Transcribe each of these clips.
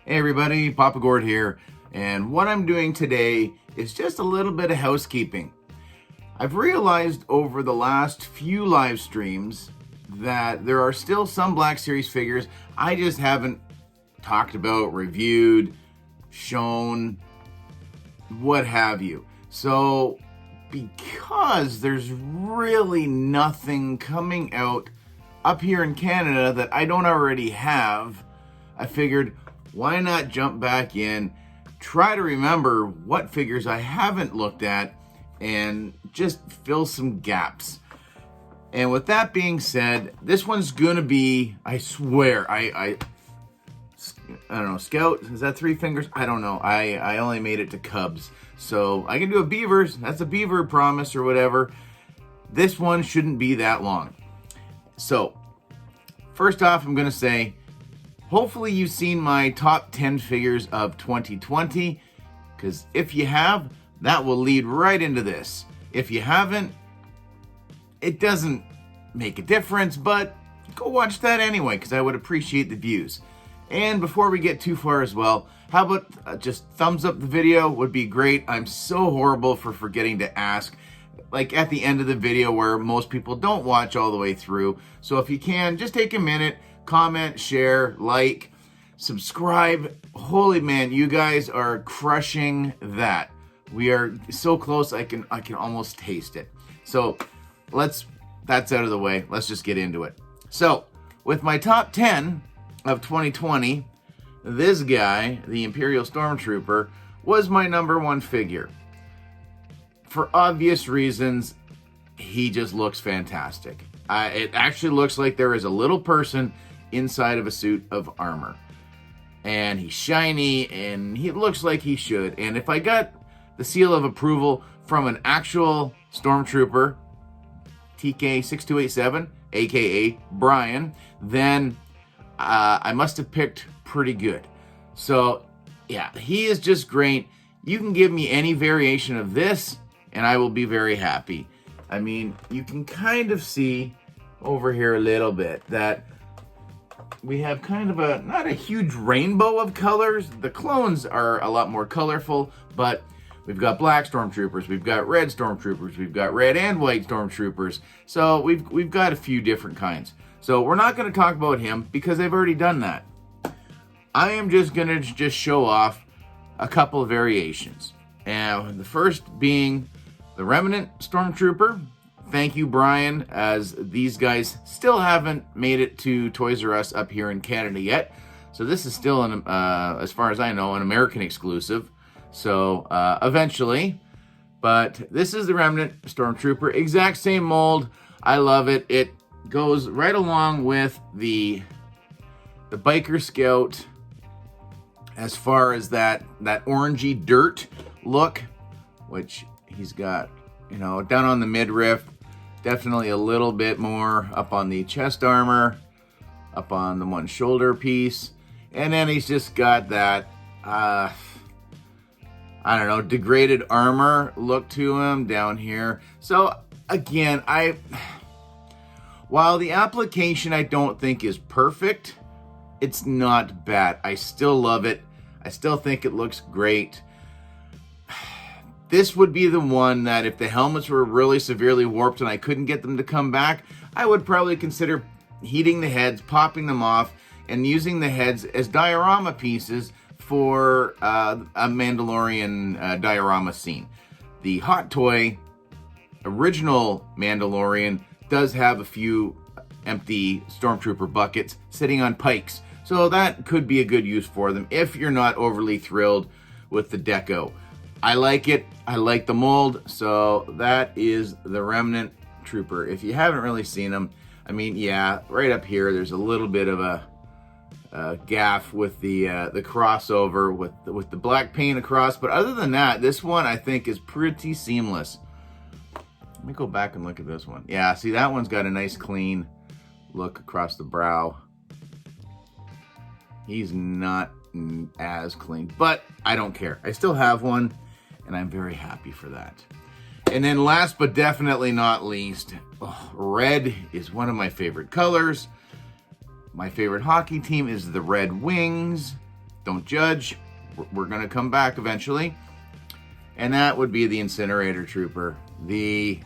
Hey everybody, Papa Gord here, and what I'm doing today is just a little bit of housekeeping. I've realized over the last few live streams that there are still some Black Series figures I just haven't talked about, reviewed, shown, what have you. So because there's really nothing coming out up here in Canada that I don't already have, I figured, why not jump back in, try to remember what figures I haven't looked at, and just fill some gaps. And with that being said, this one's gonna be, I swear, I don't know, Scout, is that 3 fingers? I don't know, I only made it to Cubs. So I can do a Beavers, that's a Beaver promise or whatever. This one shouldn't be that long. So, first off, I'm gonna say, hopefully you've seen my top 10 figures of 2020, because if you have, that will lead right into this. If you haven't, it doesn't make a difference, but go watch that anyway, because I would appreciate the views. And before we get too far as well, how about just thumbs up the video would be great. I'm so horrible for forgetting to ask, like at the end of the video where most people don't watch all the way through. So if you can, just take a minute, comment, share, like, subscribe. Holy man, you guys are crushing that. We are so close, I can almost taste it. So that's out of the way. Let's just get into it. So with my top 10 of 2020, this guy, the Imperial Stormtrooper, was my #1 figure. For obvious reasons, he just looks fantastic. It actually looks like there is a little person inside of a suit of armor. And he's shiny, and he looks like he should. And if I got the seal of approval from an actual Stormtrooper, TK6287, aka Brian, then I must have picked pretty good. So yeah, he is just great. You can give me any variation of this and I will be very happy. I mean, you can kind of see over here a little bit that we have kind of a, not a huge rainbow of colors. The clones are a lot more colorful, but we've got black Stormtroopers, we've got red Stormtroopers, we've got red and white Stormtroopers. So we've got a few different kinds. So we're not going to talk about him because I've already done that. I am just going to just show off a couple of variations. And the first being the Remnant Stormtrooper. Thank you, Brian, as these guys still haven't made it to Toys R Us up here in Canada yet. So this is still, as far as I know, an American exclusive. So eventually, but this is the Remnant Stormtrooper, exact same mold. I love it. It goes right along with the Biker Scout as far as that orangey dirt look, which he's got, you know, down on the midriff, definitely a little bit more up on the chest armor, up on the one shoulder piece, and then he's just got that I don't know, degraded armor look to him down here. So again, while the application I don't think is perfect, it's not bad. I still love it. I still think it looks great. This would be the one that if the helmets were really severely warped and I couldn't get them to come back, I would probably consider heating the heads, popping them off, and using the heads as diorama pieces for a Mandalorian diorama scene. The Hot Toy original Mandalorian does have a few empty Stormtrooper buckets sitting on pikes, so that could be a good use for them if you're not overly thrilled with the deco. I like it. I like the mold. So that is the Remnant Trooper. If you haven't really seen him, I mean, yeah, right up here, there's a little bit of a gaff with the crossover with the black paint across. But other than that, this one I think is pretty seamless. Let me go back and look at this one. Yeah, see, that one's got a nice clean look across the brow. He's not as clean, but I don't care. I still have one, and I'm very happy for that. And then last but definitely not least, red is one of my favorite colors. My favorite hockey team is the Red Wings. don't judge. We're going to come back eventually. And that would be the Incinerator Trooper. I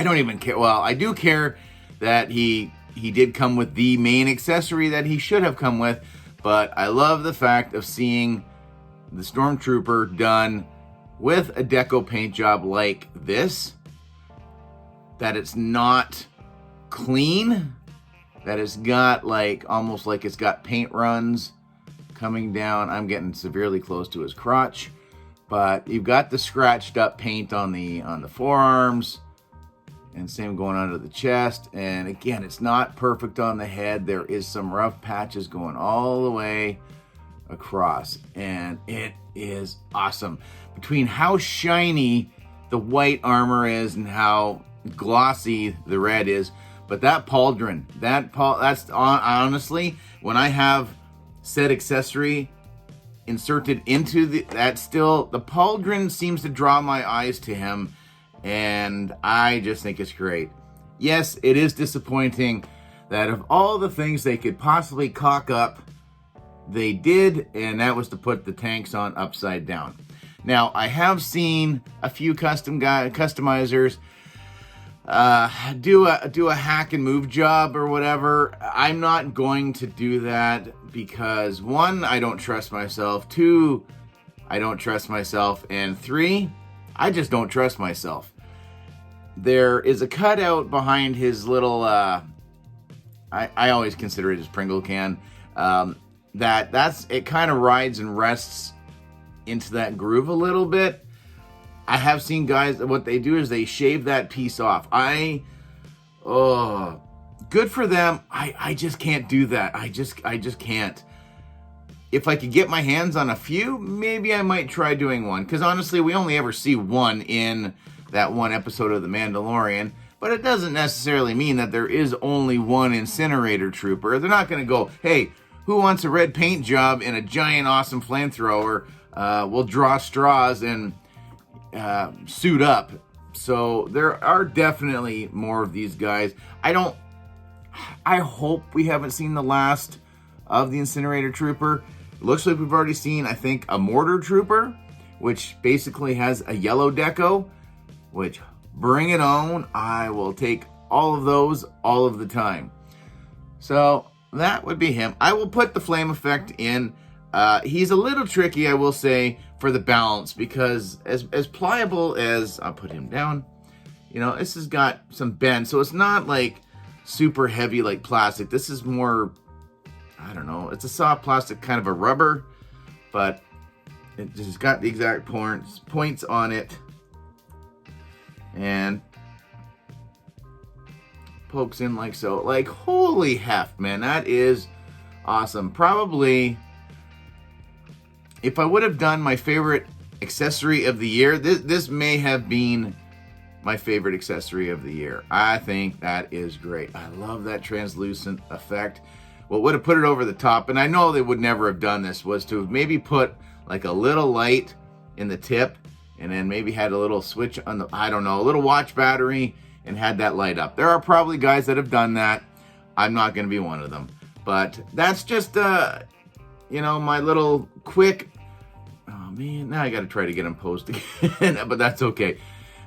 don't even care. Well, I do care that he did come with the main accessory that he should have come with. But I love the fact of seeing the Stormtrooper done with a deco paint job like this. That it's not clean. That it's got like, almost like it's got paint runs coming down. I'm getting severely close to his crotch. But you've got the scratched up paint on the forearms. And same going under the chest. And again, it's not perfect on the head. There is some rough patches going all the way across. And it is awesome. Between how shiny the white armor is and how glossy the red is. But that pauldron, that's honestly, when I have said accessory inserted into the pauldron seems to draw my eyes to him. And I just think it's great. Yes, it is disappointing that of all the things they could possibly cock up, they did, and that was to put the tanks on upside down. Now, I have seen a few customizers do a hack and move job or whatever. I'm not going to do that because 1, I don't trust myself. 2, I don't trust myself. And 3, I just don't trust myself. There is a cutout behind his little, I always consider it his Pringle can. It kind of rides and rests into that groove a little bit. I have seen guys, what they do is they shave that piece off. Good for them. I just can't do that. I just can't. If I could get my hands on a few, maybe I might try doing one. Because honestly, we only ever see one in that one episode of The Mandalorian. But it doesn't necessarily mean that there is only one Incinerator Trooper. They're not going to go, hey, who wants a red paint job and a giant awesome flamethrower? We'll draw straws and suit up. So there are definitely more of these guys. I hope we haven't seen the last of the Incinerator Trooper. It looks like we've already seen, I think, a Mortar Trooper, which basically has a yellow deco, which, bring it on. I will take all of those all of the time. So that would be him. I will put the flame effect in. He's a little tricky, I will say, for the balance, because as pliable as, I'll put him down, this has got some bend, so it's not like super heavy like plastic. This is more, I don't know, it's a soft plastic, kind of a rubber, but it just got the exact points on it, and pokes in like so. Like, holy heft, man, that is awesome. Probably, if I would have done my favorite accessory of the year, this may have been my favorite accessory of the year. I think that is great. I love that translucent effect. What would have put it over the top, and I know they would never have done this, was to have maybe put like a little light in the tip, and then maybe had a little switch on the, I don't know, a little watch battery, and had that light up. There are probably guys that have done that. I'm not going to be one of them. But that's just, my little quick, oh man, now I got to try to get them posted again, but that's okay.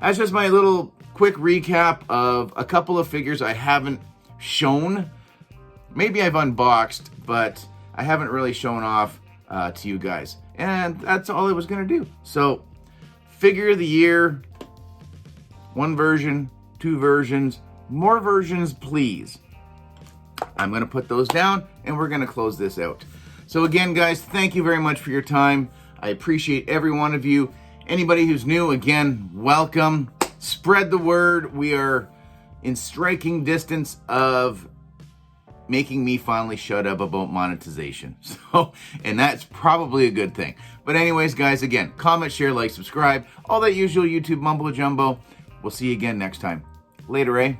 That's just my little quick recap of a couple of figures I haven't shown. Maybe I've unboxed, but I haven't really shown off to you guys. And that's all I was going to do. So, figure of the year, 1 version, 2 versions, more versions, please. I'm going to put those down, and we're going to close this out. So again, guys, thank you very much for your time. I appreciate every one of you. Anybody who's new, again, welcome. Spread the word. We are in striking distance of making me finally shut up about monetization. So, and that's probably a good thing. But anyways, guys, again, comment, share, like, subscribe, all that usual YouTube mumbo jumbo. We'll see you again next time. Later, eh?